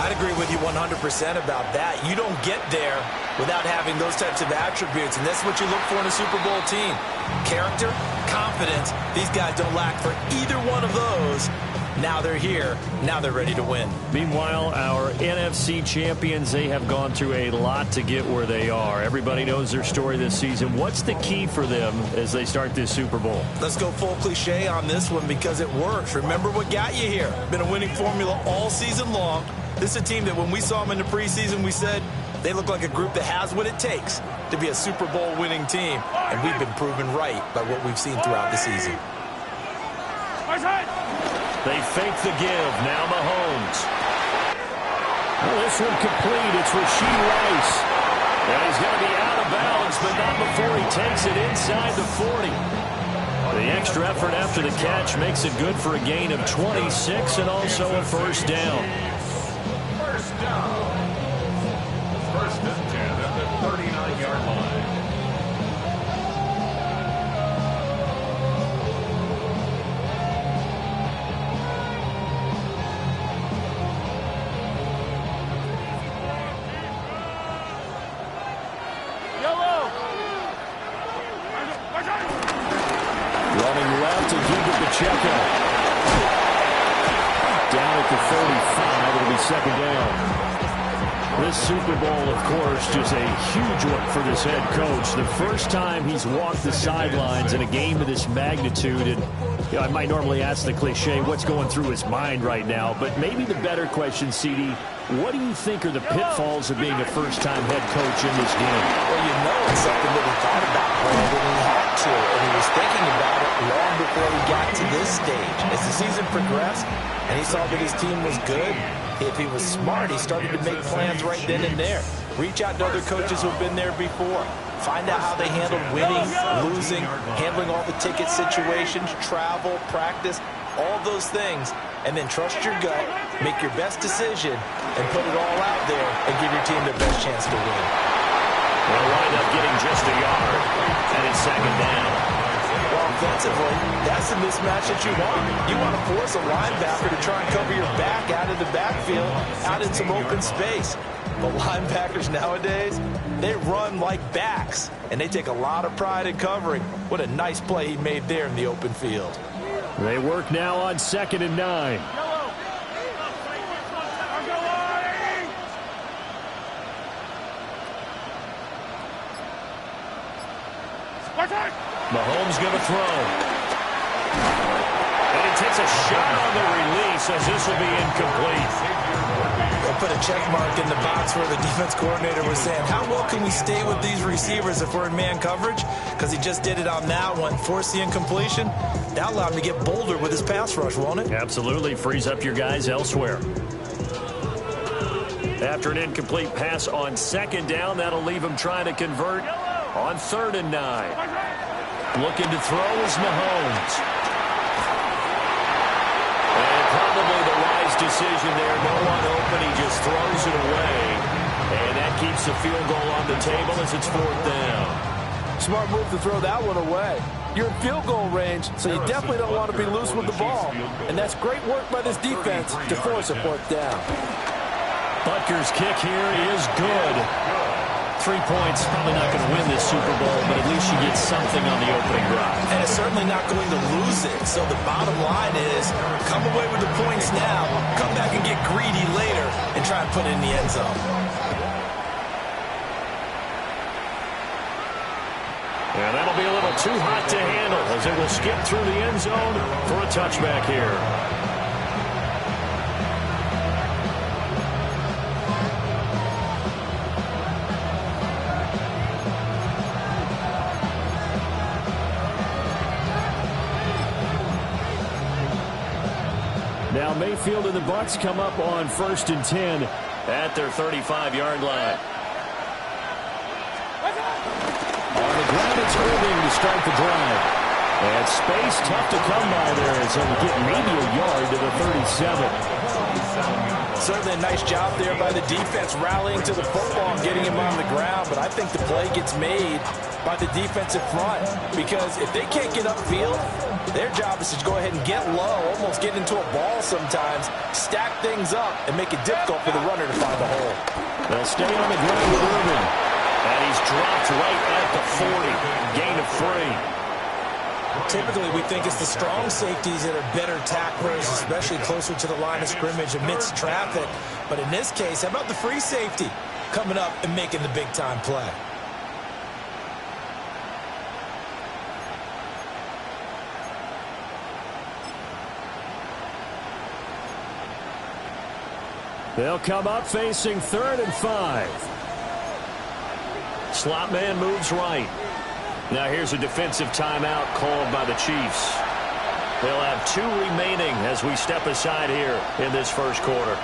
I'd agree with you 100% about that. You don't get there without having those types of attributes, and that's what you look for in a Super Bowl team. Character, confidence. These guys don't lack for either one of those. Now they're here. Now they're ready to win. Meanwhile, our NFC champions, they have gone through a lot to get where they are. Everybody knows their story this season. What's the key for them as they start this Super Bowl? Let's go full cliche on this one because it works. Remember what got you here. Been a winning formula all season long. This is a team that when we saw them in the preseason, we said they look like a group that has what it takes to be a Super Bowl winning team. And we've been proven right by what we've seen throughout the season. They fake the give. Now Mahomes. Well, this one complete. It's Rashee Rice. And he's going to be out of bounds, but not before he takes it inside the 40. The extra effort after the catch makes it good for a gain of 26 and also a first down. First down. First and 10 at the 39-yard line. Running left to Hubert Pacheco. Down at the 35, it'll be second down. This Super Bowl, of course, just a huge one for this head coach. The first time he's walked the sidelines in a game of this magnitude. And I might normally ask the cliche, what's going through his mind right now? But maybe the better question, CD, what do you think are the pitfalls of being a first-time head coach in this game? Well, you know it's something that he thought about, Brandon, and he had to. And he was thinking about it long before he got to this stage. As the season progressed and he saw that his team was good, if he was smart, he started to make plans right then and there. Reach out to other coaches who've been there before. Find out how they handled winning, losing, handling all the ticket situations, travel, practice, all those things. And then trust your gut, make your best decision, and put it all out there and give your team the best chance to win. They'll wind up getting just a yard, and it's second down. Well, offensively, that's the mismatch that you want. You want to force a linebacker to try and cover your back out of the backfield, out in some open space. But linebackers nowadays, they run like backs, and they take a lot of pride in covering. What a nice play he made there in the open field. They work now on 2nd and 9. Mahomes going to throw. And he takes a shot on the release as this will be incomplete. They'll put a check mark in the box where the defense coordinator was saying, how well can we stay with these receivers if we're in man coverage? Because he just did it on that one, forced the incompletion. That allowed him to get bolder with his pass rush, won't it? Absolutely. Frees up your guys elsewhere. After an incomplete pass on 2nd down, that'll leave him trying to convert on 3rd and 9. Looking to throw is Mahomes. And probably the wise decision there. No one open. He just throws it away. And that keeps the field goal on the table as it's 4th down. Smart move to throw that one away. You're in field goal range, so you definitely don't want to be loose with the ball. And that's great work by this defense to force a 4th down. Butker's kick here is good. 3 points, probably not going to win this Super Bowl, but at least you get something on the opening drive. And it's certainly not going to lose it. So the bottom line is, come away with the points now, come back and get greedy later, and try and put it in the end zone. And that'll be a little too hot to handle as it will skip through the end zone for a touchback here. Now Mayfield and the Bucs come up on 1st and 10 at their 35-yard line. On the ground, it's Irving to start the drive. And space tough to come by there as he'll get maybe a yard to the 37. Certainly a nice job there by the defense rallying to the football and getting him on the ground, but I think the play gets made by the defensive front because if they can't get upfield, their job is to go ahead and get low, almost get into a ball sometimes, stack things up, and make it difficult for the runner to find the hole. They'll stay on the ground with Irvin. And he's dropped right at the 40. Gain of 3. Typically, we think it's the strong safeties that are better tacklers, especially closer to the line of scrimmage amidst traffic. But in this case, how about the free safety coming up and making the big-time play? They'll come up facing 3rd and 5. Slot man moves right. Now here's a defensive timeout called by the Chiefs. They'll have 2 remaining as we step aside here in this first quarter.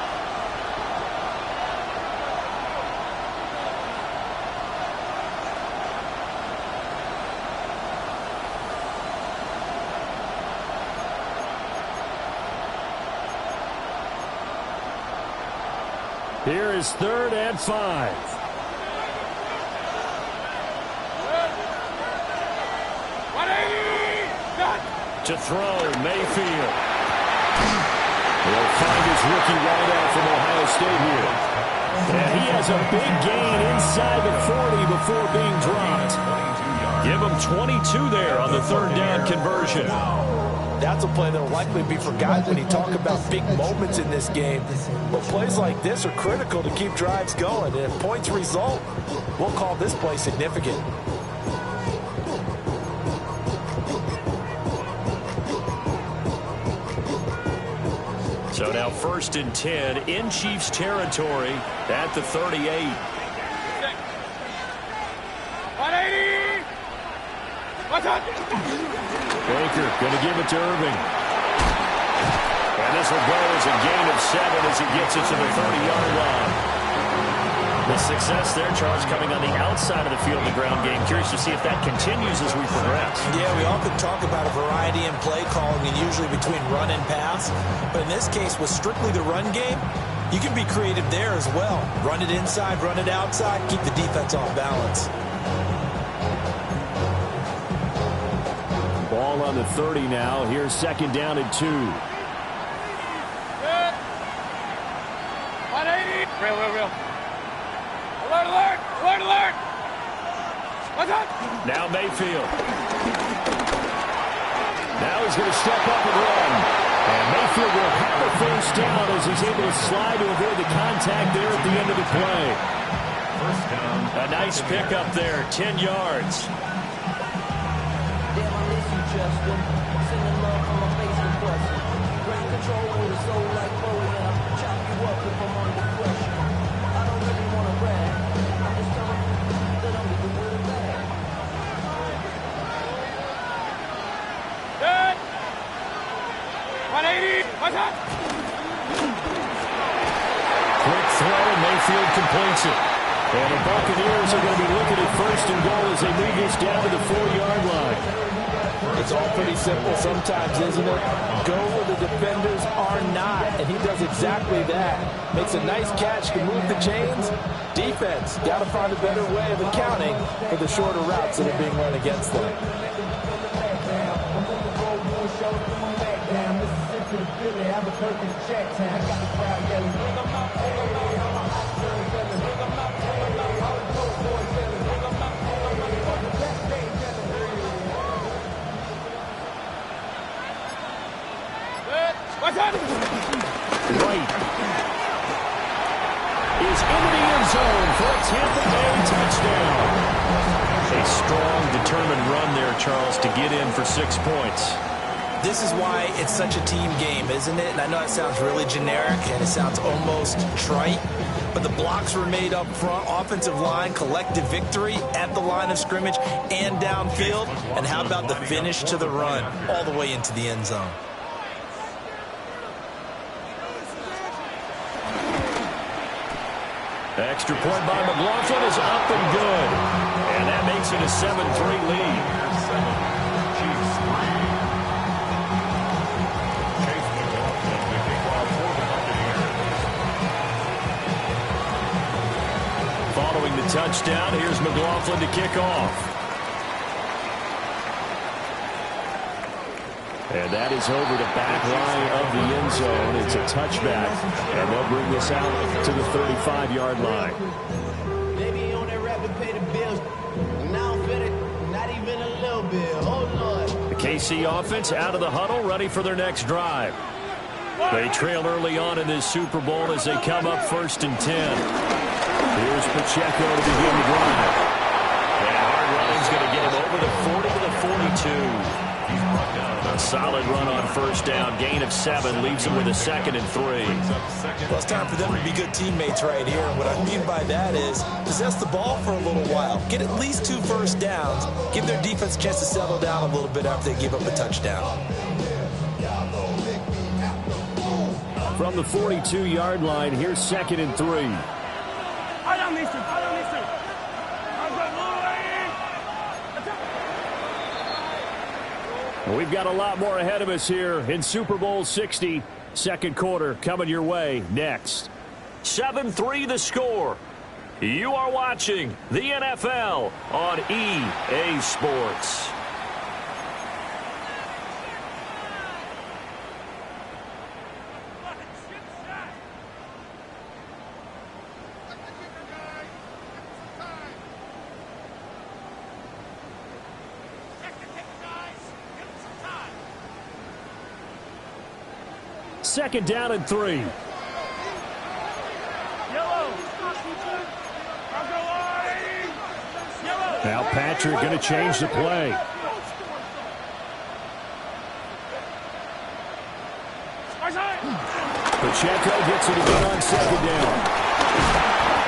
Here is 3rd and 5. To throw, Mayfield. He'll find his rookie wideout from Ohio State here. And he has a big gain inside the 40 before being dropped. Give him 22 there on the 3rd down conversion. That's a play that will likely be forgotten when you talk about big moments in this game. But plays like this are critical to keep drives going. And if points result, we'll call this play significant. So now 1st and 10 in Chiefs territory at the 38. 180! Baker going to give it to Irving. And this will go as a gain of 7 as he gets it to the 30-yard line. The success there, Charles, coming on the outside of the field in the ground game. Curious to see if that continues as we progress. Yeah, we often talk about a variety in play calling and usually between run and pass. But in this case, with strictly the run game, you can be creative there as well. Run it inside, run it outside, keep the defense off balance. Ball on the 30 now. Here's 2nd down and 2. 180! Real. Alert, alert! Alert, alert! What's up? Now Mayfield. Now he's going to step up and run. And Mayfield will have a 1st down as he's able to slide to avoid the contact there at the end of the play. A nice pickup there, 10 yards. Good! 180! What's up? Quick throw, Mayfield completes it. And the Buccaneers are going to be looking at 1st and goal as they move this down to the 4-yard line. It's all pretty simple sometimes, isn't it? Go where the defenders are not, and he does exactly that. Makes a nice catch to move the chains. Defense, got to find a better way of accounting for the shorter routes that are being run against them. What's up? White is into the end zone for a Tampa Bay touchdown. A strong, determined run there, Charles, to get in for 6 points. This is why it's such a team game, isn't it? And I know it sounds really generic and it sounds almost trite, but the blocks were made up front, offensive line, collective victory at the line of scrimmage and downfield. And how about the finish to the run all the way into the end zone? Extra point by McLaughlin is up and good. And that makes it a 7-3 lead. Following the touchdown, here's McLaughlin to kick off. And that is over the back line of the end zone. It's a touchback, and they'll bring this out to the 35-yard line. Maybe on that rap to pay the bills. Now I'm fit, not even a little bit. Oh, Lord. The KC offense out of the huddle, ready for their next drive. They trail early on in this Super Bowl as they come up 1st and 10. Here's Pacheco to begin the drive. And hard running's going to get him over the 40 to the 42. A solid run on 1st down. Gain of 7 leaves him with a 2nd and 3. Well, it's time for them to be good teammates right here. And what I mean by that is possess the ball for a little while. Get at least 2 first downs. Give their defense a chance to settle down a little bit after they give up a touchdown. From the 42-yard line, here's 2nd and 3. I don't miss it. We've got a lot more ahead of us here in Super Bowl 60. Second quarter coming your way next. 7-3 the score. You are watching the NFL on EA Sports. Second down and 3. Now Patrick going to change the play. Pacheco gets it again on 2nd down.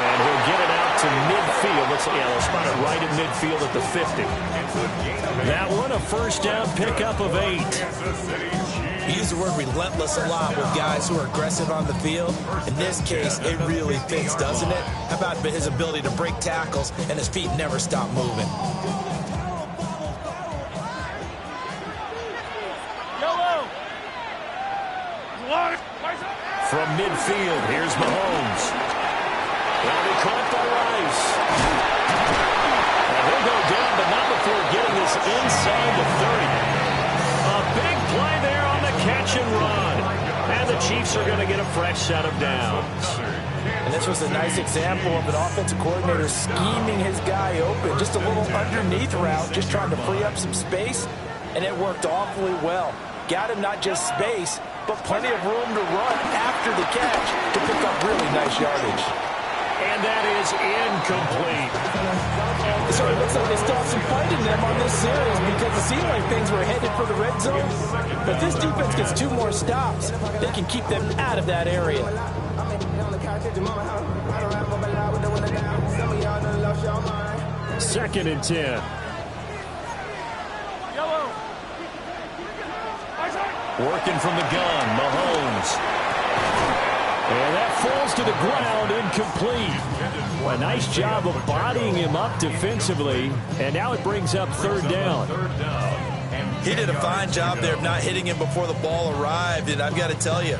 And he'll get it out to midfield. They'll spot it right in midfield at the 50. That one, a 1st down pickup of 8. We use the word relentless a lot with guys who are aggressive on the field. In this case, it really fits, doesn't it? How about his ability to break tackles and his feet never stop moving? From midfield, here's Mahomes. And he caught by Rice. And he'll go down, but not before getting this inside the 30. A big play there on the catch and run. And the Chiefs are going to get a fresh set of downs. And this was a nice example of an offensive coordinator scheming his guy open. Just a little underneath route, just trying to free up some space. And it worked awfully well. Got him not just space, but plenty of room to run after the catch to pick up really nice yardage. And that is incomplete. So it looks like they still have some fight in them on this series because it seemed like things were headed for the red zone. But if this defense gets 2 more stops, they can keep them out of that area. 2nd and 10. Working from the gun, Mahomes. And that falls to the ground, incomplete. A nice job of bodying him up defensively. And now it brings up 3rd down. He did a fine job there of not hitting him before the ball arrived. And I've got to tell you,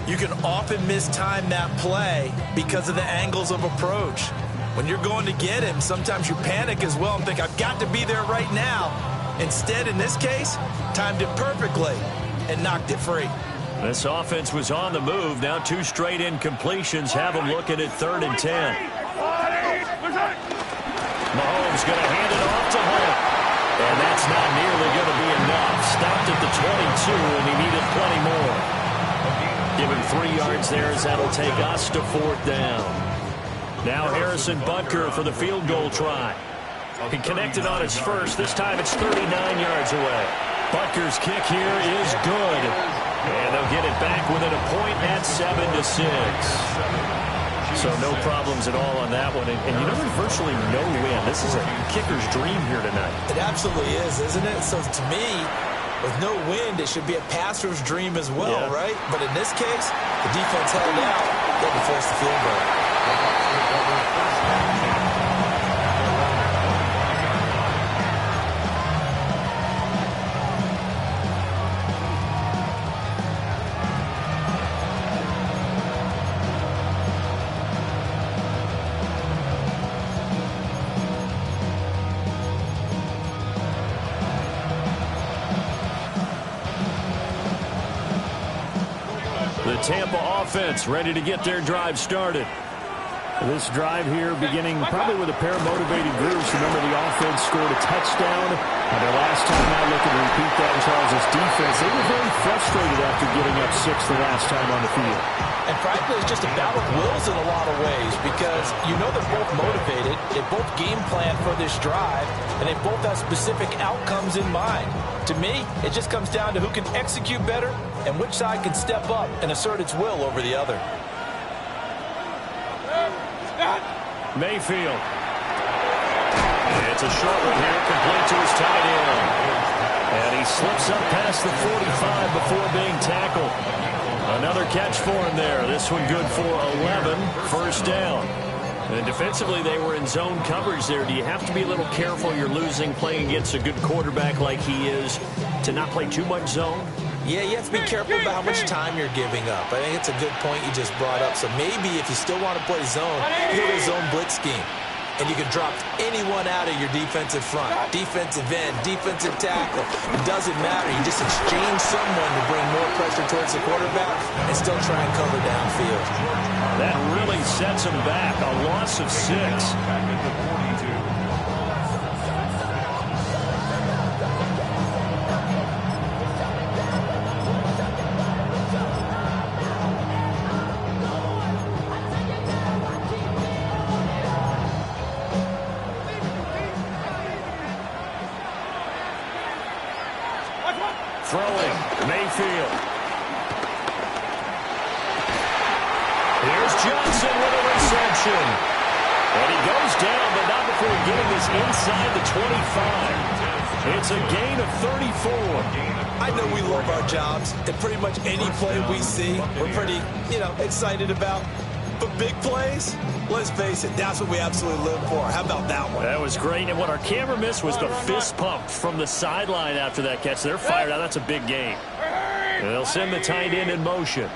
you can often mistime that play because of the angles of approach. When you're going to get him, sometimes you panic as well and think, I've got to be there right now. Instead, in this case, timed it perfectly and knocked it free. This offense was on the move. Now 2 straight incompletions have them looking at 3rd and 10. Mahomes going to hand it off to Hunt. And that's not nearly going to be enough. Stopped at the 22, and he needed plenty more. Give him 3 yards there as that'll take us to 4th down. Now Harrison Butker for the field goal try. He connected on his first. This time it's 39 yards away. Butker's kick here is good. And they'll get it back within a point at 7-6. So no problems at all on that one. And you know, there's virtually no win. This is a kicker's dream here tonight. It absolutely is, isn't it? So to me, with no wind, it should be a passer's dream as well, right? But in this case, the defense held out. They had to force the field goal. Tampa offense ready to get their drive started. This drive here beginning probably with a pair of motivated groups. Remember, the offense scored a touchdown. And their last time out, looking to repeat that in Charles' defense. They were very frustrated after giving up 6 the last time on the field. And frankly, it's just a battle of wills in a lot of ways because you know they're both motivated. They both game plan for this drive, and they both have specific outcomes in mind. To me, it just comes down to who can execute better and which side can step up and assert its will over the other. Mayfield. It's a short one here, complete to his tight end. And he slips up past the 45 before being tackled. Another catch for him there. This one good for 11, first down. And defensively, they were in zone coverage there. Do you have to be a little careful you're losing playing against a good quarterback like he is to not play too much zone? Yeah, you have to be careful about how much time you're giving up. I think it's a good point you just brought up. So maybe if you still want to play zone, you go to zone blitz scheme. And you can drop anyone out of your defensive front. Defensive end, defensive tackle. It doesn't matter. You just exchange someone to bring more pressure towards the quarterback and still try and cover downfield. That really sets him back. A loss of 6. Back at the 42. Throwing, Mayfield. Here's Johnson with a reception. And he goes down, but not before getting this inside the 25. It's a gain of 34. I know we love our jobs, and pretty much any play we see, we're pretty, excited about. But big plays, let's face it, that's what we absolutely live for. How about that one? That was great. And what our camera missed was the fist pump from the sideline after that catch. They're fired out. That's a big game. And they'll send the tight end in motion.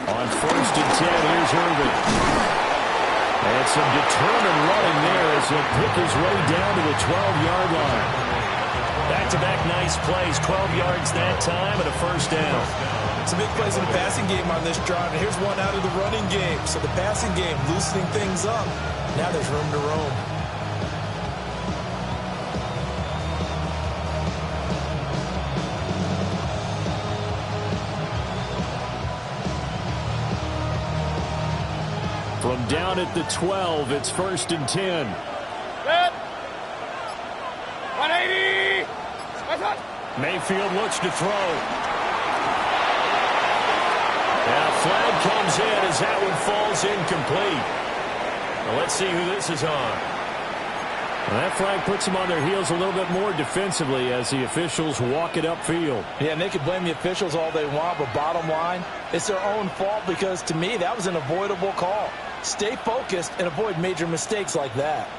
On 1st and 10, here's Irvin. And some determined running there as he'll pick his way down to the 12-yard line. Back-to-back nice plays, 12 yards that time and a first down. Some big plays in the passing game on this drive, and here's one out of the running game. So the passing game loosening things up. Now there's room to roam. From down at the 12, it's 1st and 10. Set. 180. Mayfield looks to throw. And a flag comes in as that one falls incomplete. Now let's see who this is on. Well, that flag puts them on their heels a little bit more defensively as the officials walk it upfield. Yeah, and they can blame the officials all they want, but bottom line, it's their own fault because, to me, that was an avoidable call. Stay focused and avoid major mistakes like that.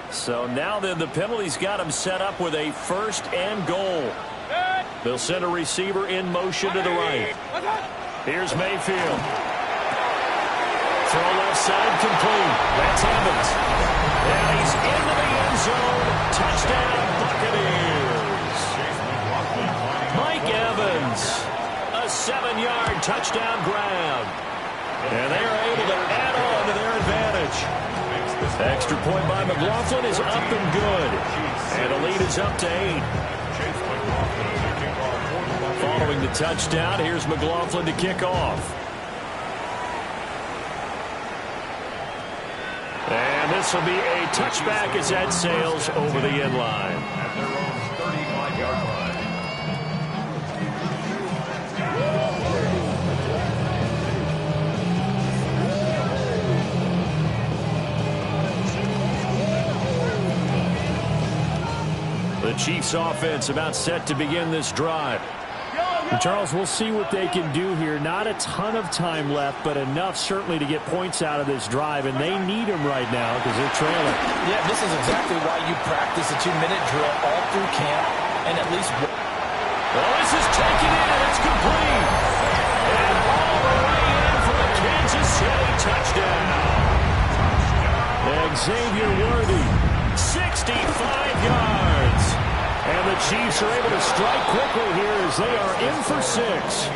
So now then, the penalty's got them set up with a 1st and goal. They'll send a receiver in motion to the right. Here's Mayfield. Throw left side complete. That's Evans. And he's into the end zone. Touchdown, Buccaneers. Mike Evans. A 7-yard touchdown grab. And they are able to add on to their advantage. Extra point by McLaughlin is up and good. And the lead is up to 8. Following the touchdown, here's McLaughlin to kick off. And this will be a touchback as that sails over the end line. At their own 35-yard line. The Chiefs offense about set to begin this drive. And Charles, we'll see what they can do here. Not a ton of time left, but enough certainly to get points out of this drive, and they need them right now because they're trailing. Yeah, this is exactly why you practice a 2-minute drill all through camp and at least one. Well, this is taken in, and it's complete. And all the way in for a Kansas City touchdown. Xavier Worthy, 65 yards. And the Chiefs are able to strike quickly here as they are in for 6.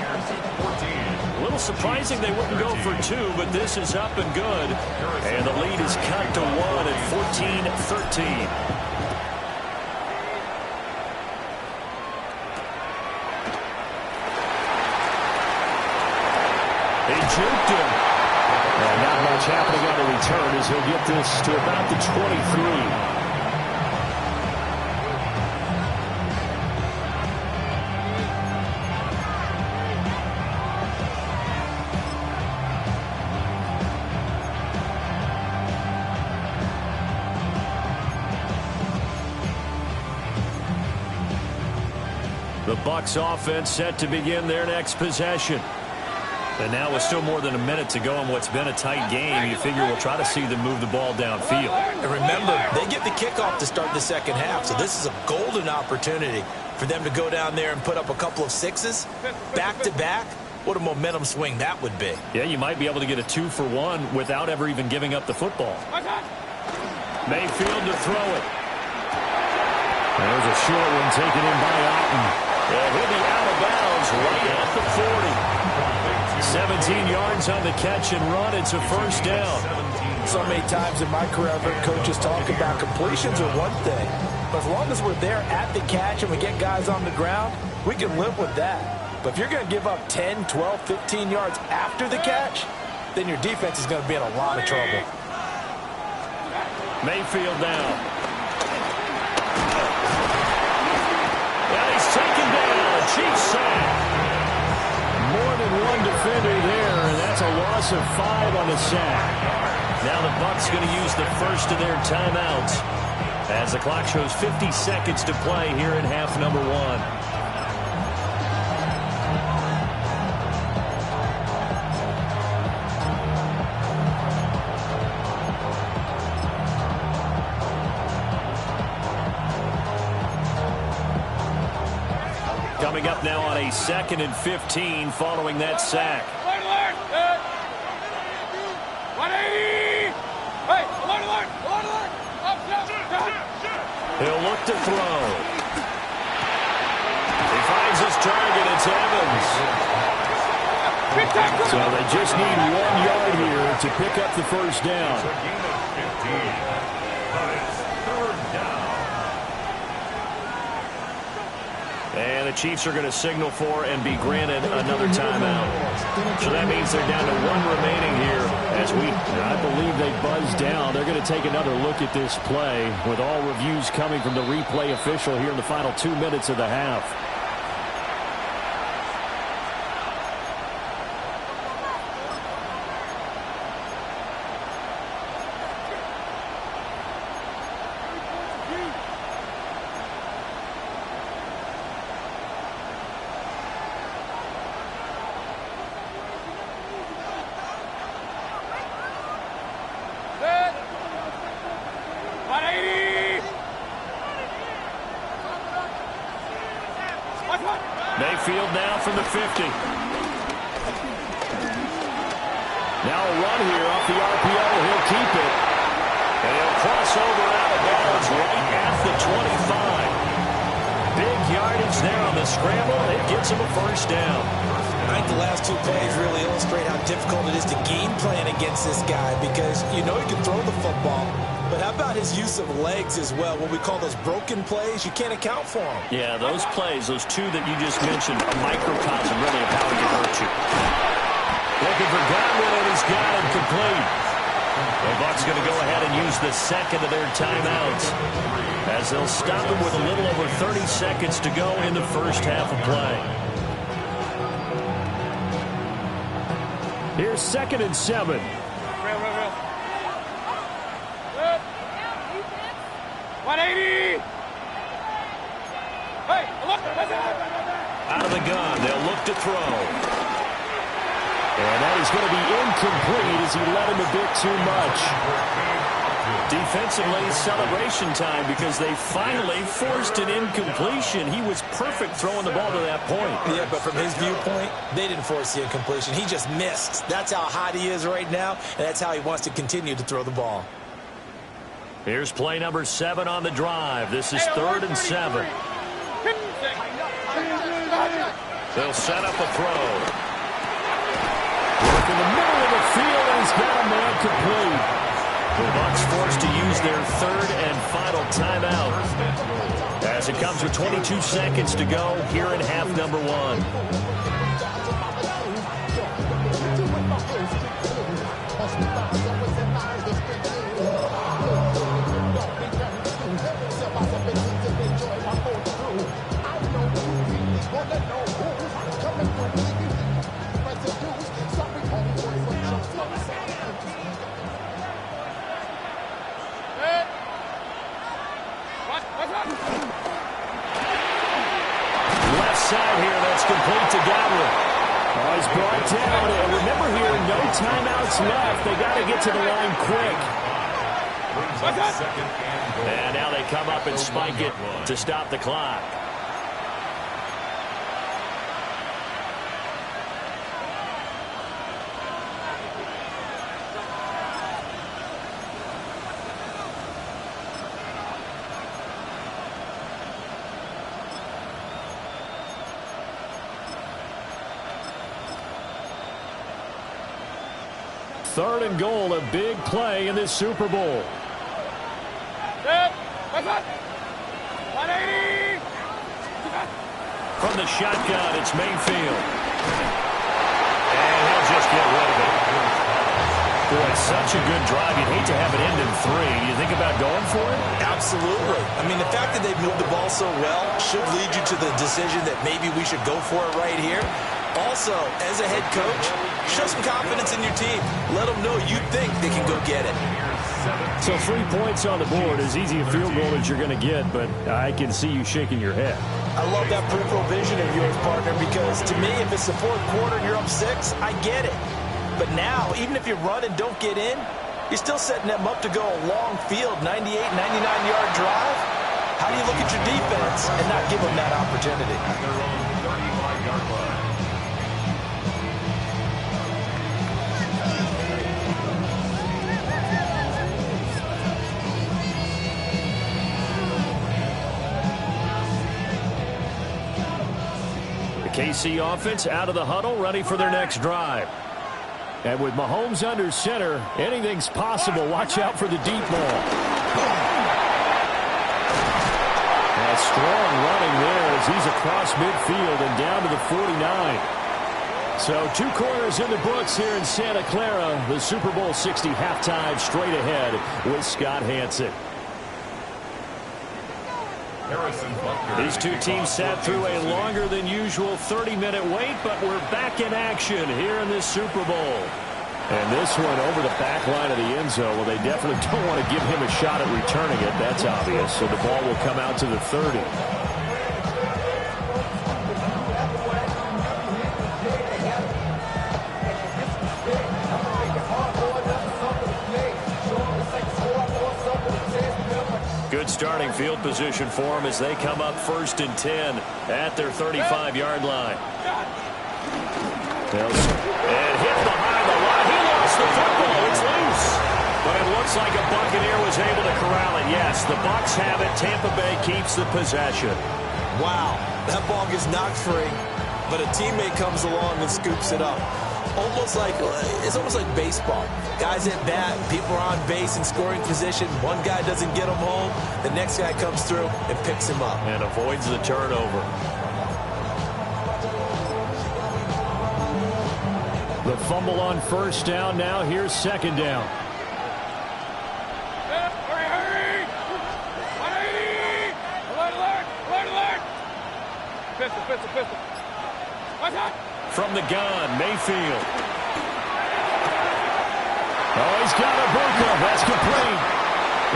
A little surprising they wouldn't go for 2, but this is up and good. And the lead is cut to 1 at 14-13. He juked him. And not much happening on the return as he'll get this to about the 23. The Bucs offense set to begin their next possession. And now with still more than a minute to go in what's been a tight game, you figure we'll try to see them move the ball downfield. And remember, they get the kickoff to start the second half, so this is a golden opportunity for them to go down there and put up a couple of 6s back-to-back. What a momentum swing that would be. Yeah, you might be able to get a 2-for-1 without ever even giving up the football. Mayfield to throw it. There's a short one taken in by Otten. And he'll be out of bounds right at the 40. 17 yards on the catch and run. It's a first down. So many times in my career, I've heard coaches talk about completions are one thing, but as long as we're there at the catch and we get guys on the ground, we can live with that. But if you're going to give up 10, 12, 15 yards after the catch, then your defense is going to be in a lot of trouble. Mayfield down. Taken down, Chiefs sack. More than one defender there, and that's a loss of 5 on the sack. Now the Bucs going to use the first of their timeouts as the clock shows 50 seconds to play here in half number 1. Coming up now on a 2nd and 15 following that sack. He'll look to throw. He finds his target. It's Evans. So they just need 1 yard here to pick up the first down. And the Chiefs are going to signal for and be granted another timeout. So that means they're down to 1 remaining here as I believe they buzzed down. They're going to take another look at this play with all reviews coming from the replay official here in the final 2 minutes of the half. Mayfield now from the 50. Now a run here off the RPO. He'll keep it. And he'll cross over out of bounds right at the 25. Big yardage there on the scramble. It gets him a first down. I think the last 2 plays really illustrate how difficult it is to game plan against this guy because you know he can throw the football, but how about his use of legs as well? What we call those broken plays, you can't account for them. Yeah, those plays, those 2 that you just mentioned, a microcosm really of how he can hurt you. Looking for Godwin, and he's got him complete. The Bucs going to go ahead and use the second of their timeouts as they'll stop him with a little over 30 seconds to go in the first half of play. Here's 2nd and 7. Real. 180. Out of the gun, they'll look to throw. And that is going to be incomplete as he let him a bit too much. Defensively, celebration time because they finally forced an incompletion. He was perfect throwing the ball to that point. Yeah, but from his viewpoint, they didn't force the incompletion. He just missed. That's how hot he is right now, and that's how he wants to continue to throw the ball. Here's play number 7 on the drive. This is 3rd and 7. They'll set up a throw. Look in the middle of the field, and he's got a man complete. The Bucs forced to use their 3rd and final timeout as it comes with 22 seconds to go here in half number 1. Left side here, that's complete to Godwin. Oh, he's brought down, and remember here, no timeouts left. They got to get to the line quick. And now they come up and spike it to stop the clock. Third and goal, a big play in this Super Bowl. From the shotgun, it's Mayfield. And he'll just get rid of it. Boy, such a good drive. You'd hate to have it end in 3. You think about going for it? Absolutely. I mean, the fact that they've moved the ball so well should lead you to the decision that maybe we should go for it right here. Also, as a head coach, show some confidence in your team. Let them know you think they can go get it. So 3 points on the board, as easy a field goal as you're going to get, but I can see you shaking your head. I love that peripheral vision of yours, partner, because to me, if it's the 4th quarter and you're up 6, I get it. But now, even if you run and don't get in, you're still setting them up to go a long field, 98, 99-yard drive. How do you look at your defense and not give them that opportunity? At their own 35-yard line. KC offense out of the huddle, ready for their next drive. And with Mahomes under center, anything's possible. Watch out for the deep ball. A strong running there as he's across midfield and down to the 49. So 2 quarters in the books here in Santa Clara. The Super Bowl 60 halftime straight ahead with Scott Hanson. These 2 teams sat through a longer than usual 30-minute wait, but we're back in action here in this Super Bowl. And this one over the back line of the end zone. Well, they definitely don't want to give him a shot at returning it. That's obvious. So the ball will come out to the 30. Good starting field position for them as they come up 1st and 10 at their 35-yard line. And hit behind the line. He lost the football. It's loose. But it looks like a Buccaneer was able to corral it. Yes, the Bucs have it. Tampa Bay keeps the possession. Wow, that ball gets knocked free, but a teammate comes along and scoops it up. It's almost like baseball. Guys at bat, people are on base in scoring position. One guy doesn't get him home. The next guy comes through and picks him up. And avoids the turnover. The fumble on 1st down. Now here's 2nd down. From the gun, Mayfield. Oh, he's got a Ibuka. That's complete.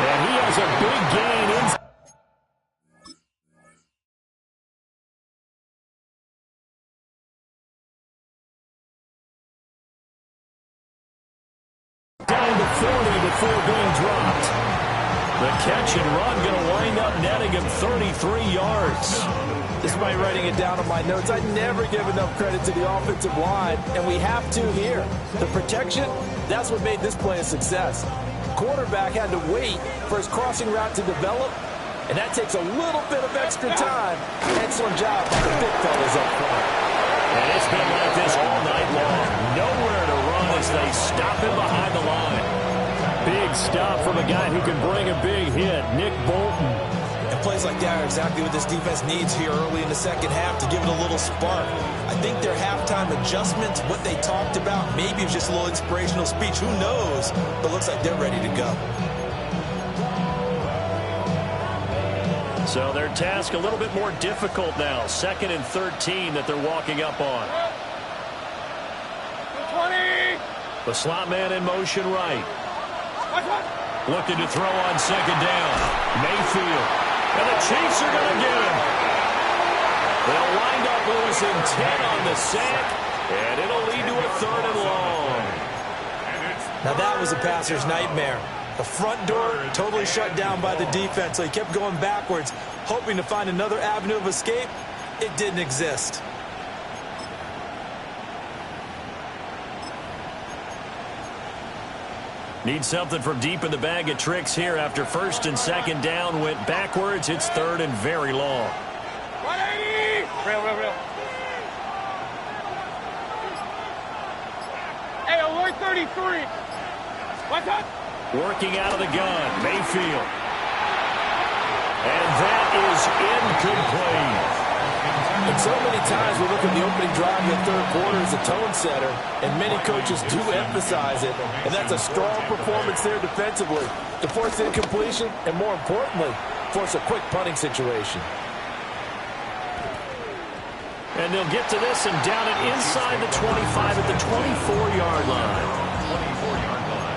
And he has a big gain inside. before being dropped. The catch and run going to wind up netting him 33 yards. Despite writing it down on my notes, I never give enough credit to the offensive line, and we have to here. The protection, that's what made this play a success. Quarterback had to wait for his crossing route to develop, and that takes a little bit of extra time. Excellent job by the big fellas up front. And it's been like this all night long. Nowhere to run as they stop him behind the line. Big stop from a guy who can bring a big hit, Nick Bolton. And plays like that are exactly what this defense needs here early in the second half to give it a little spark. I think their halftime adjustments, what they talked about, maybe it was just a little inspirational speech. Who knows? But looks like they're ready to go. So their task a little bit more difficult now. 2nd and 13 that they're walking up on. 20. The slot man in motion right. Looking to throw on 2nd down. Mayfield. And the Chiefs are going to get him. They'll wind up losing 10 on the sack, and it'll lead to a 3rd and long. Now that was a passer's nightmare. The front door totally shut down by the defense, so he kept going backwards, hoping to find another avenue of escape. It didn't exist. Need something from deep in the bag of tricks here after 1st and 2nd down went backwards. It's 3rd and very long. 180. Real. Hey, alert 33. What's up? Working out of the gun, Mayfield. And that is incomplete. And so many times we look at the opening drive in the 3rd quarter as a tone setter, and many coaches do emphasize it, and that's a strong performance there defensively to force incompletion and, more importantly, force a quick punting situation. And they'll get to this and down it inside the 25 at the 24-yard line. 24-yard line.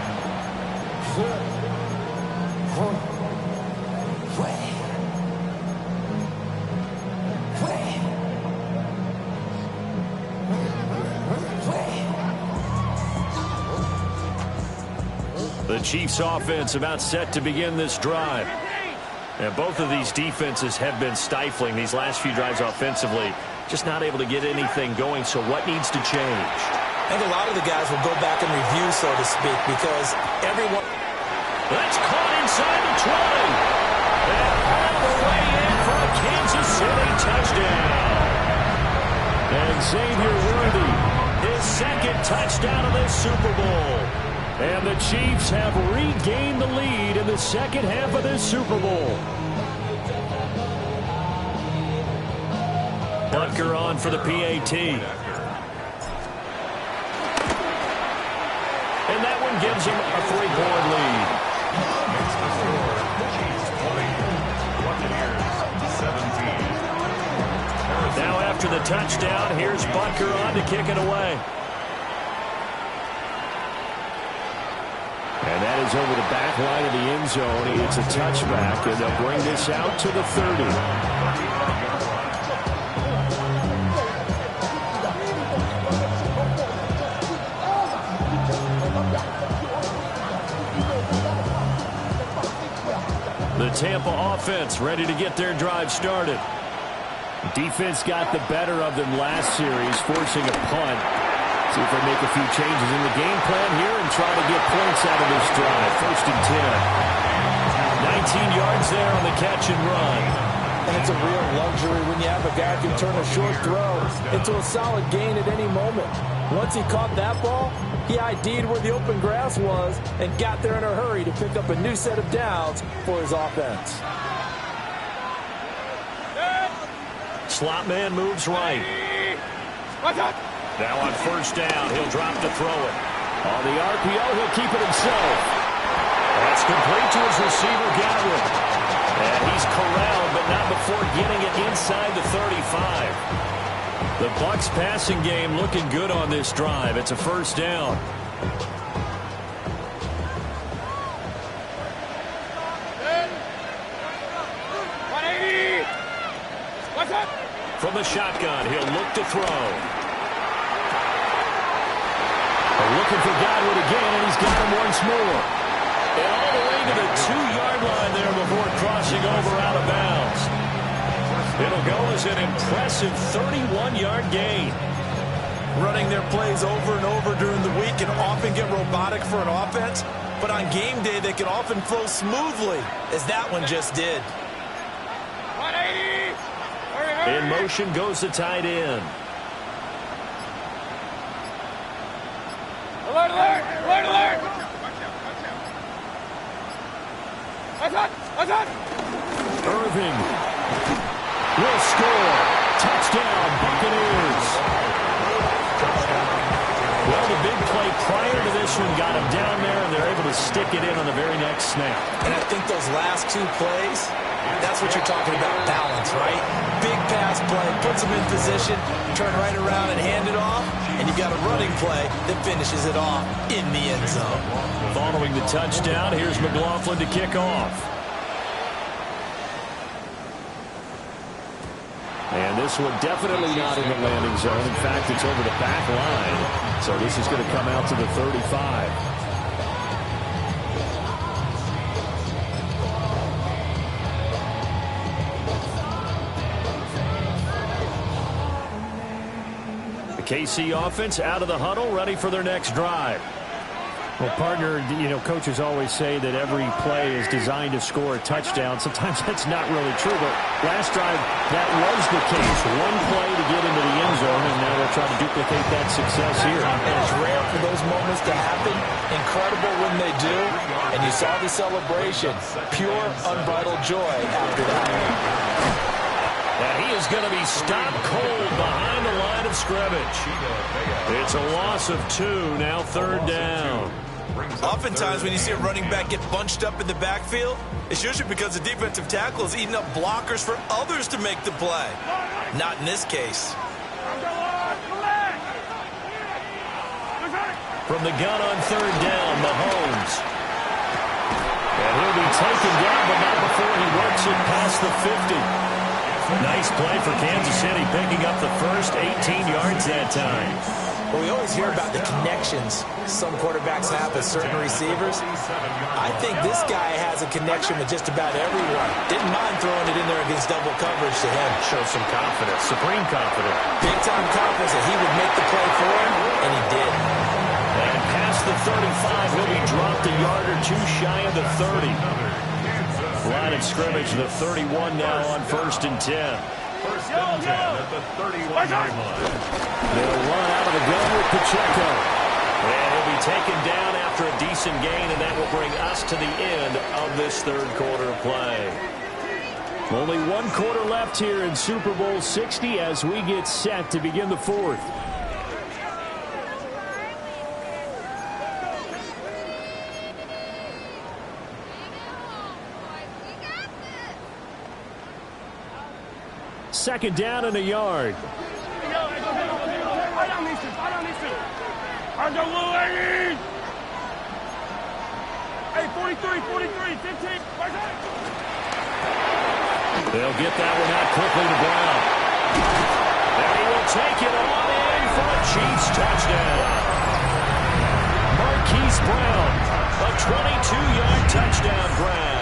The Chiefs offense about set to begin this drive. And both of these defenses have been stifling these last few drives offensively. Just not able to get anything going, so what needs to change? I think a lot of the guys will go back and review, so to speak, because everyone... That's caught inside the 20. And all the way in for a Kansas City touchdown. And Xavier Worthy, his 2nd touchdown of this Super Bowl. And the Chiefs have regained the lead in the 2nd half of this Super Bowl. Butker on for the PAT. And that one gives him a 3-point lead. Makes the score. Chiefs 20. Buccaneers 17. Now after the touchdown, here's Butker on to kick it away. And that is over the back line of the end zone. It's a touchback, and they'll bring this out to the 30. The Tampa offense ready to get their drive started. Defense got the better of them last series, forcing a punt. See if they make a few changes in the game plan here and try to get points out of this drive. 1st and 10. 19 yards there on the catch and run. And it's a real luxury when you have a guy who can turn a short throw into a solid gain at any moment. Once he caught that ball, he ID'd where the open grass was and got there in a hurry to pick up a new set of downs for his offense. Slot man moves right. What's up? Now on 1st down, he'll drop to throw it. On the RPO, he'll keep it himself. That's complete to his receiver, Godwin. And he's corralled, but not before getting it inside the 35. The Bucs passing game looking good on this drive. It's a 1st down. From the shotgun, he'll look to throw. Looking for Godwin again, and he's got him once more. And all the way to the 2-yard line there before crossing over out of bounds. It'll go as an impressive 31-yard gain. Running their plays over and over during the week can often get robotic for an offense, but on game day they can often flow smoothly, as that one just did. 180! Hurry! In motion goes the tight end. Alert, alert! Alert, alert! Watch out! Irving will score. Touchdown, Buccaneers. Well, the big play prior to this one got him down there, and they're able to stick it in on the very next snap. And I think those last 2 plays, that's what you're talking about, balance, right? Big pass play, puts them in position, turn right around and hand it off, and you've got a running play that finishes it off in the end zone. Following the touchdown, here's McLaughlin to kick off. And this one definitely not in the landing zone. In fact, it's over the back line. So this is going to come out to the 35. The KC offense out of the huddle, ready for their next drive. Well, partner, coaches always say that every play is designed to score a touchdown. Sometimes that's not really true, but last drive, that was the case. One play to get into the end zone, and now they're trying to duplicate that success here. And it's rare for those moments to happen. Incredible when they do. And you saw the celebration. Pure, unbridled joy after that. And he is going to be stopped cold behind the line of scrimmage. It's a loss of 2, now 3rd down. Oftentimes when you see a running back get bunched up in the backfield, it's usually because the defensive tackle is eating up blockers for others to make the play. Not in this case. From the gun on 3rd down, Mahomes. And he'll be taken down, but not before he works it past the 50. Nice play for Kansas City, picking up the first 18 yards that time. Well, we always hear about the connections some quarterbacks have with certain receivers. I think this guy has a connection with just about everyone. Didn't mind throwing it in there against double coverage to him. Shows some confidence, supreme confidence. Big-time confidence that he would make the play for him, and he did. And past the 35, he'll be dropped a yard or 2 shy of the 30. Line of scrimmage, the 31 now on 1st and 10. 1st and 10 at the 31-yard line. They'll run out of the gun with Pacheco. And he'll be taken down after a decent gain, and that will bring us to the end of this 3rd quarter of play. Only 1 quarter left here in Super Bowl 60 as we get set to begin the 4th. Second down and a yard. Under Louis! Hey, 43, 15. They'll get that one out quickly to Brown. And he will take it on in for a Chiefs touchdown. Marquise Brown, a 22-yard touchdown Brown.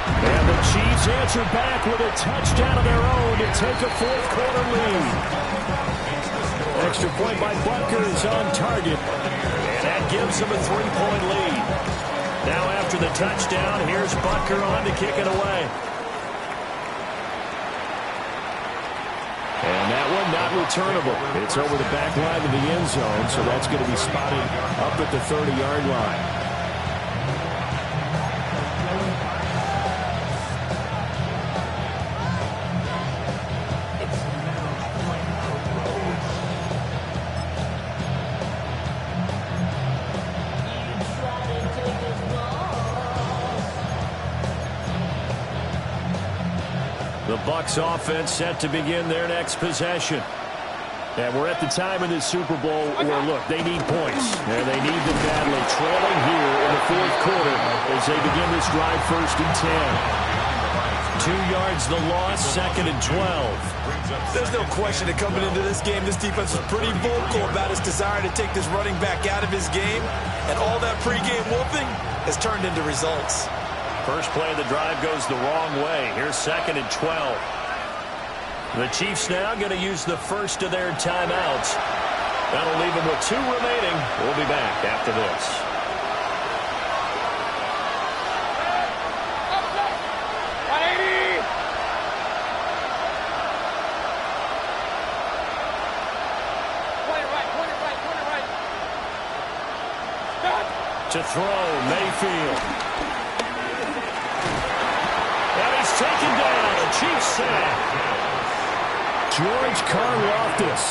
And the Chiefs answer back with a touchdown of their own to take a 4th quarter lead. Extra point by Butker is on target. And that gives them a 3-point lead. Now after the touchdown, here's Butker on to kick it away. And that one not returnable. It's over the back line of the end zone, so that's going to be spotted up at the 30-yard line. The Bucs offense set to begin their next possession. And we're at the time in this Super Bowl where, look, they need points. And they need them badly. Trailing here in the 4th quarter as they begin this drive 1st and 10. 2 yards the loss, 2nd and 12. There's no question that coming into this game, this defense was pretty vocal about its desire to take this running back out of his game. And all that pregame whooping has turned into results. First play of the drive goes the wrong way. Here's 2nd and 12. The Chiefs now going to use the first of their timeouts. That'll leave them with 2 remaining. We'll be back after this. To throw, Mayfield. And he's taken down. A Chiefs sack. George Karlaftis,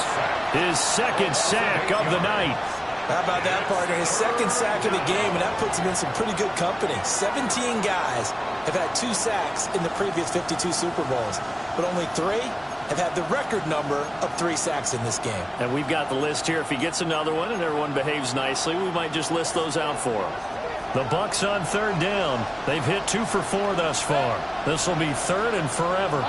his 2nd sack of the night. How about that, partner? His 2nd sack of the game, and that puts him in some pretty good company. 17 guys have had 2 sacks in the previous 52 Super Bowls, but only 3 have had the record number of 3 sacks in this game. And we've got the list here. If he gets another one and everyone behaves nicely, we might just list those out for him. The Bucs on 3rd down. They've hit 2 for 4 thus far. This will be 3rd and forever.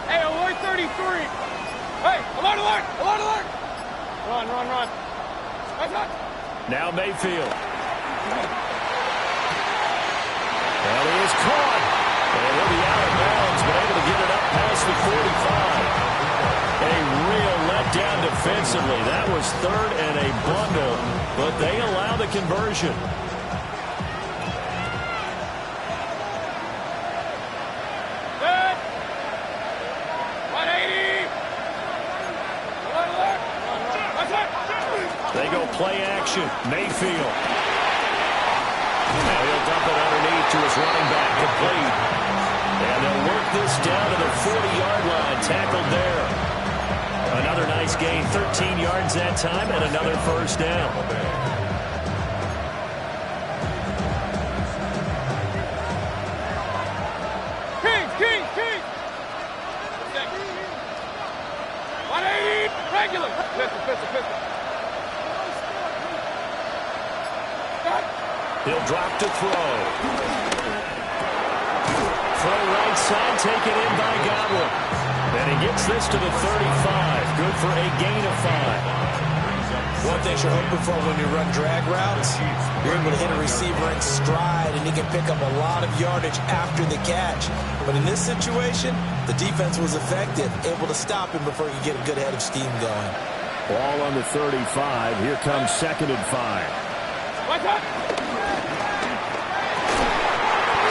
Hey, alert 33. Hey, alert, alert, alert, alert. Run, run, run. Now Mayfield. Well, he is caught. And he'll be out of bounds, but able to get it up past the 45. A real letdown defensively. That was 3rd and a bundle, but they allow the conversion. Good. 180. Alert, alert. They go play action. Mayfield. Now he'll dump it underneath to his running back, complete. And they'll work this down to the 40-yard line, tackled there. Another nice gain, 13 yards that time, and another first down. King, king, king. 180. Regular. Pistol, pistol, pistol. He'll drop to throw. Throw right side, taken in by Godwin. And he gets this to the 35. Good for a gain of 5. One thing you're hoping for when you run drag routes, you're able to hit a receiver in stride, and he can pick up a lot of yardage after the catch. But in this situation, the defense was effective, able to stop him before he could get a good head of steam going. Ball on the 35. Here comes 2nd and 5. What's up?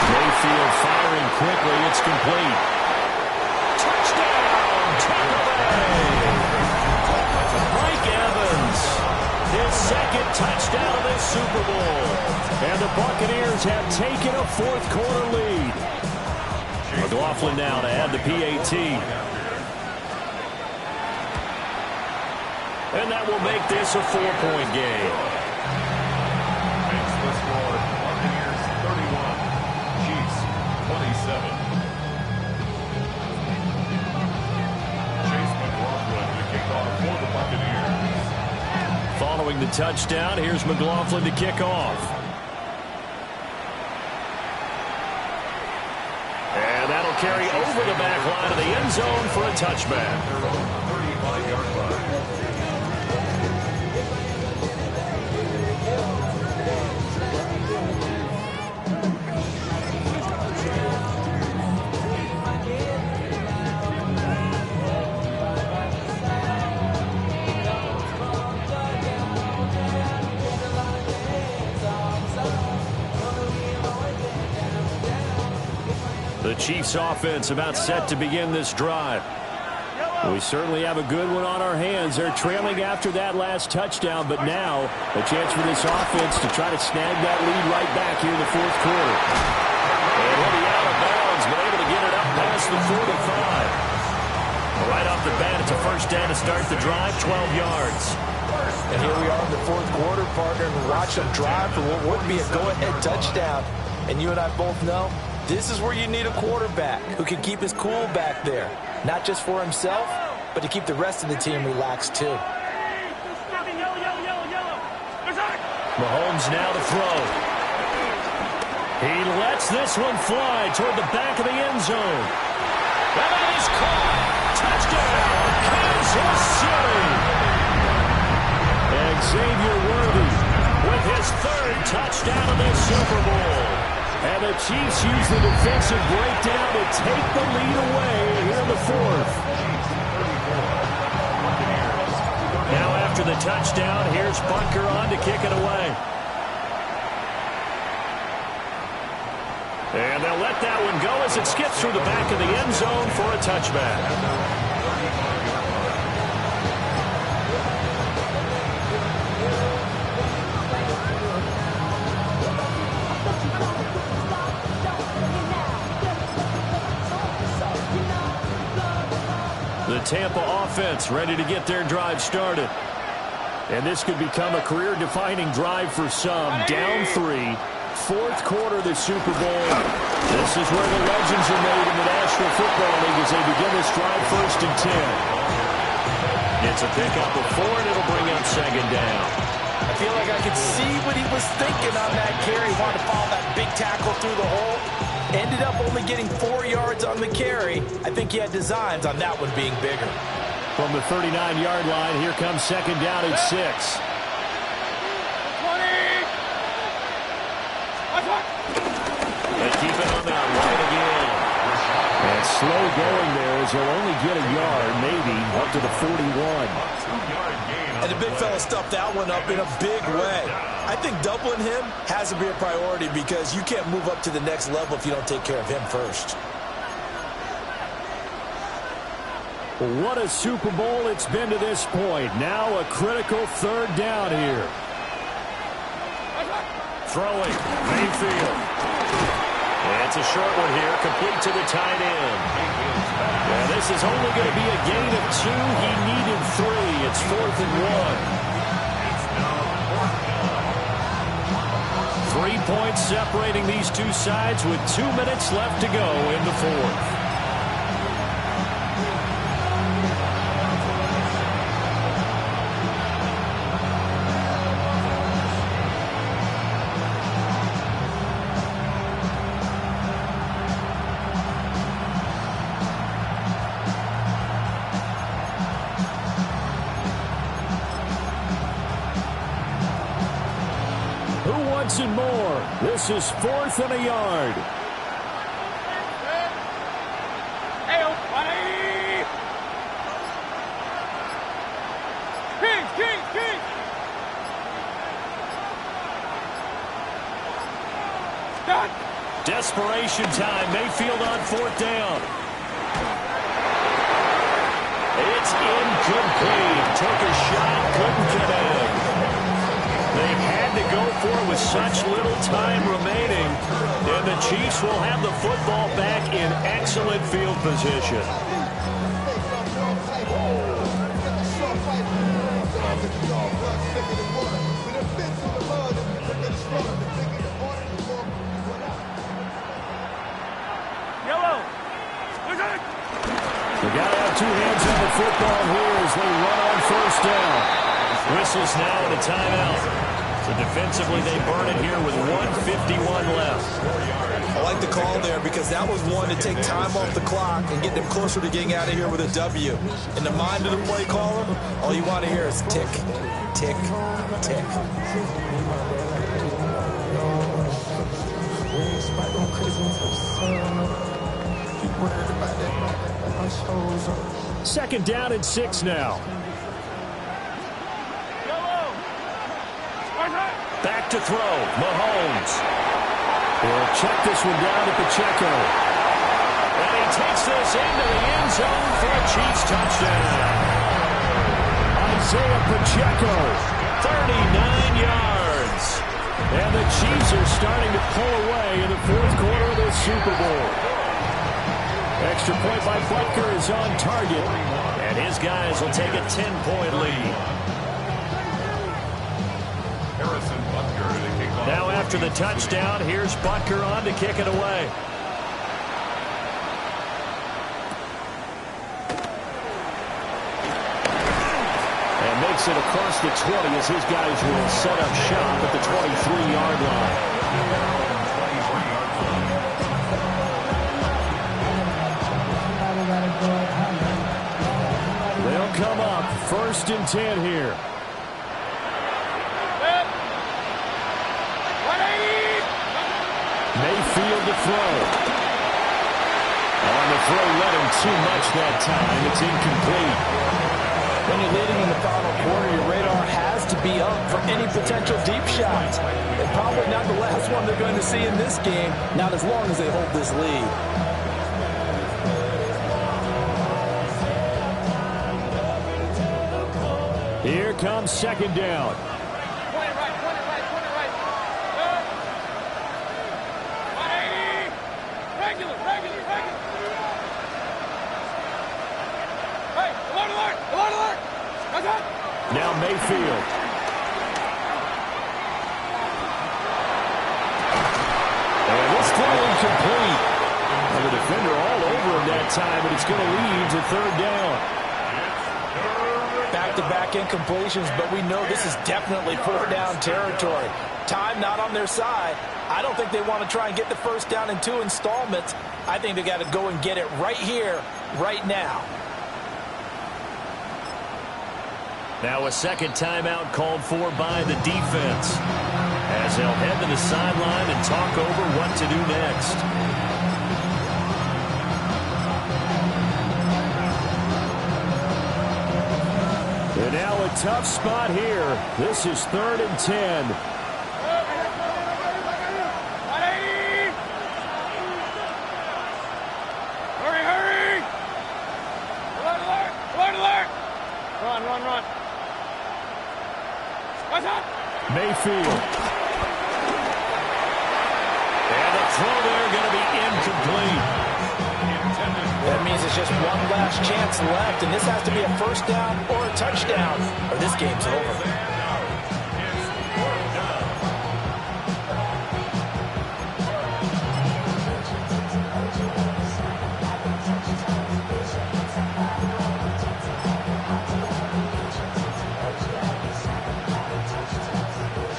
Mayfield firing quickly. It's complete. Touchdown, Tampa Bay. Mike Evans, his 2nd touchdown of this Super Bowl. And the Buccaneers have taken a 4th quarter lead. McLaughlin now to add the PAT. And that will make this a 4-point game. Makes the score Buccaneers 31, Chiefs 27. Chase McLaughlin to kick off for the Buccaneers. Following the touchdown, here's McLaughlin to kick off. And that'll carry over the back line of the end zone for a touchback. 35-yard line. The Chiefs offense about set to begin this drive. We certainly have a good one on our hands. They're trailing after that last touchdown, but now a chance for this offense to try to snag that lead right back here in the 4th quarter. And he'll be out of bounds, but able to get it up past the 45. Right off the bat, it's a first down to start the drive, 12 yards. And here we are in the 4th quarter, partner, and watch them drive for what would be a go-ahead touchdown. And you and I both know this is where you need a quarterback who can keep his cool back there. Not just for himself, but to keep the rest of the team relaxed too. Mahomes now to throw. He lets this one fly toward the back of the end zone. And that is caught. Touchdown, Kansas City. And Xavier Worthy with his third touchdown of this Super Bowl. And the Chiefs use the defensive breakdown to take the lead away here in the fourth. Now after the touchdown, here's Butker on to kick it away. And they'll let that one go as it skips through the back of the end zone for a touchback. The Tampa offense ready to get their drive started. And this could become a career-defining drive for some. Down 3. Fourth quarter of the Super Bowl. This is where the legends are made in the National Football League as they begin this drive 1st and 10. It's a pickup of 4, and it'll bring up 2nd down. I feel like I could see what he was thinking on that carry. He wanted to follow that big tackle through the hole. Ended up only getting 4 yards on the carry. I think he had designs on that one being bigger. From the 39-yard line, here comes 2nd down and 6. They keep it on that right again. And slow going there as he'll only get a yard, maybe, up to the 41. And the big fella stuffed that one up in a big way. I think doubling him has to be a priority because you can't move up to the next level if you don't take care of him first. What a Super Bowl it's been to this point. Now a critical 3rd down here. Throwing, Mayfield. It's a short one here, complete to the tight end. Yeah, this is only going to be a gain of 2. He needed 3. It's 4th and 1. 3 points separating these two sides with 2 minutes left to go in the fourth. And more. This is 4th and a yard. King. Desperation time. Mayfield on 4th down. It's incomplete. Took a shot, couldn't connect. They had to go for it with such little time remaining. And the Chiefs will have the football back in excellent field position. Yellow. They got to have 2 hands on the football here as they run on 1st down. Whistles now and a timeout. So defensively, they burn it here with 1:51 left. I like the call there because that was one to take time off the clock and get them closer to getting out of here with a W. In the mind of the play caller, all you want to hear is tick, tick, tick. Second down and 6 now. Back to throw. Mahomes. He'll check this one down to Pacheco. And he takes this into the end zone for a Chiefs touchdown. Isaiah Pacheco, 39 yards. And the Chiefs are starting to pull away in the 4th quarter of the Super Bowl. Extra point by Butker is on target. And his guys will take a 10-point lead. Now after the touchdown, here's Butker on to kick it away. And makes it across the 20 as his guys will set up shop at the 23-yard line. first and 10 here. Mayfield to throw. On the throw, led him too much that time. It's incomplete. When you're leading in the final quarter, your radar has to be up for any potential deep shots. And probably not the last one they're going to see in this game, not as long as they hold this lead. Here comes second down. Point it right. 180. Regular. Hey, alert. What's up? Now Mayfield. And this throw incomplete. And the defender all over him that time, but it's going to lead to third down. Back-to-back incompletions, but we know this is definitely four-down territory. Time not on their side. I don't think they want to try and get the first down in 2 installments. I think they got to go and get it right here, right now. Now a second timeout called for by the defense, as they'll head to the sideline and talk over what to do next. And now a tough spot here. This is 3rd and 10. Hurry! Alert! Run. What's up? Mayfield. And the throw there going to be incomplete. That means it's just one last chance left, and this has to be a first down or a touchdown, or this game's over.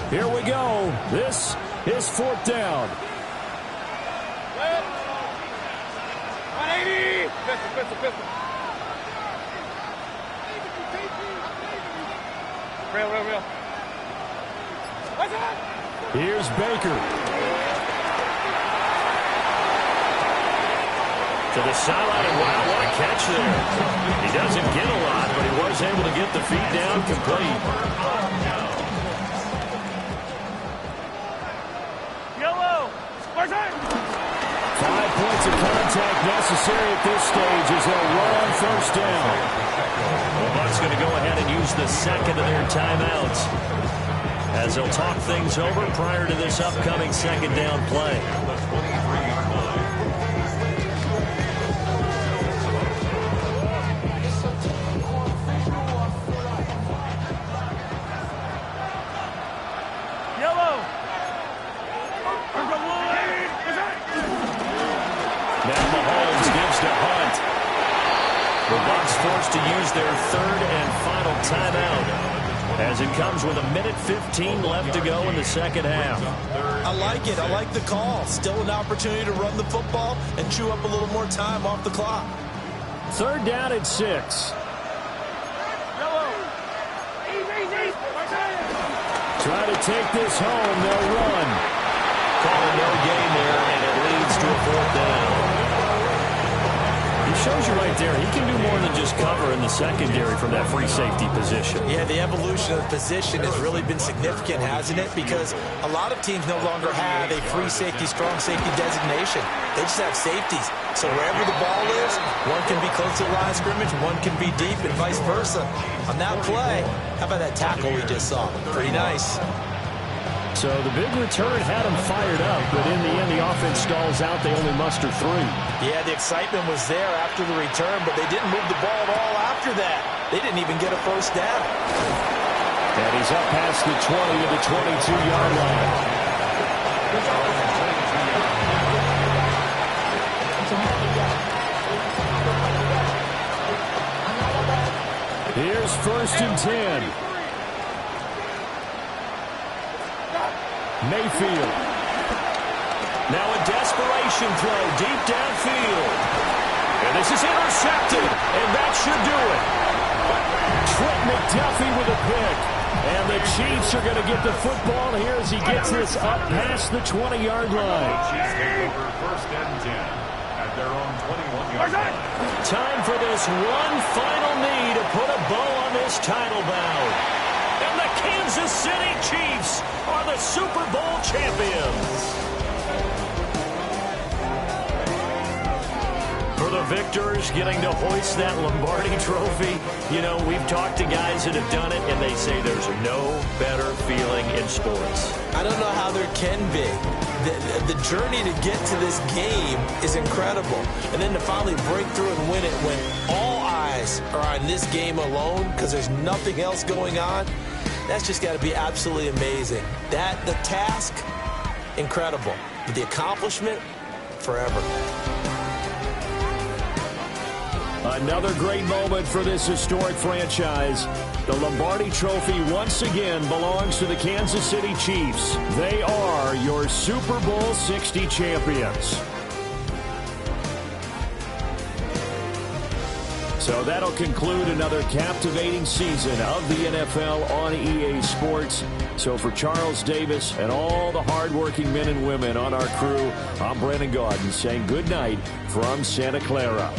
Here we go. This is 4th down. 180. Pistol. Real. What's up? Here's Baker. To the sideline, and wow, what a catch there. He doesn't get a lot, but he was able to get the feet down complete. Yellow. What's up? 5 points of contact necessary at this stage as they'll run on first down. The Bucs going to go ahead and use the second of their timeouts as they'll talk things over prior to this upcoming second down play. Yellow. Now Mahomes gives to Hunt. The Bucs forced to use their third and final timeout as it comes with 1:15 left to go in the second half. I like it. I like the call. Still an opportunity to run the football and chew up a little more time off the clock. 3rd down and 6. Try to take this home. They'll run. Calling no gain there, and it leads to a 4th down. He shows you right there, he can do more than just cover in the secondary from that free safety position. Yeah, the evolution of the position has really been significant, hasn't it? Because a lot of teams no longer have a free safety, strong safety designation. They just have safeties. So wherever the ball is, one can be close to the line of scrimmage, one can be deep, and vice versa. On that play, how about that tackle we just saw? Pretty nice. So the big return had them fired up, but in the end, the offense stalls out. They only muster 3. Yeah, the excitement was there after the return, but they didn't move the ball at all after that. They didn't even get a first down. And he's up past the 20 to the 22-yard line. Here's 1st and 10. Mayfield. Now a desperation throw deep downfield. And this is intercepted, and that should do it. Trent McDuffie with a pick. And the Chiefs are going to get the football here as he gets this up past the 20-yard line. Chiefs take over first and 10 at their own 21-yard line. Time for this one final knee to put a bow on this title bout. And the Kansas City Chiefs are the Super Bowl champions. For the victors, getting to hoist that Lombardi trophy, you know, we've talked to guys that have done it, and they say there's no better feeling in sports. I don't know how there can be. The journey to get to this game is incredible. And then to finally break through and win it when all eyes are on this game alone because there's nothing else going on, that's just got to be absolutely amazing. The task, incredible. But the accomplishment, forever. Another great moment for this historic franchise. The Lombardi Trophy once again belongs to the Kansas City Chiefs. They are your Super Bowl 60 champions. So that'll conclude another captivating season of the NFL on EA Sports. So for Charles Davis and all the hardworking men and women on our crew, I'm Brandon Gaudin saying good night from Santa Clara.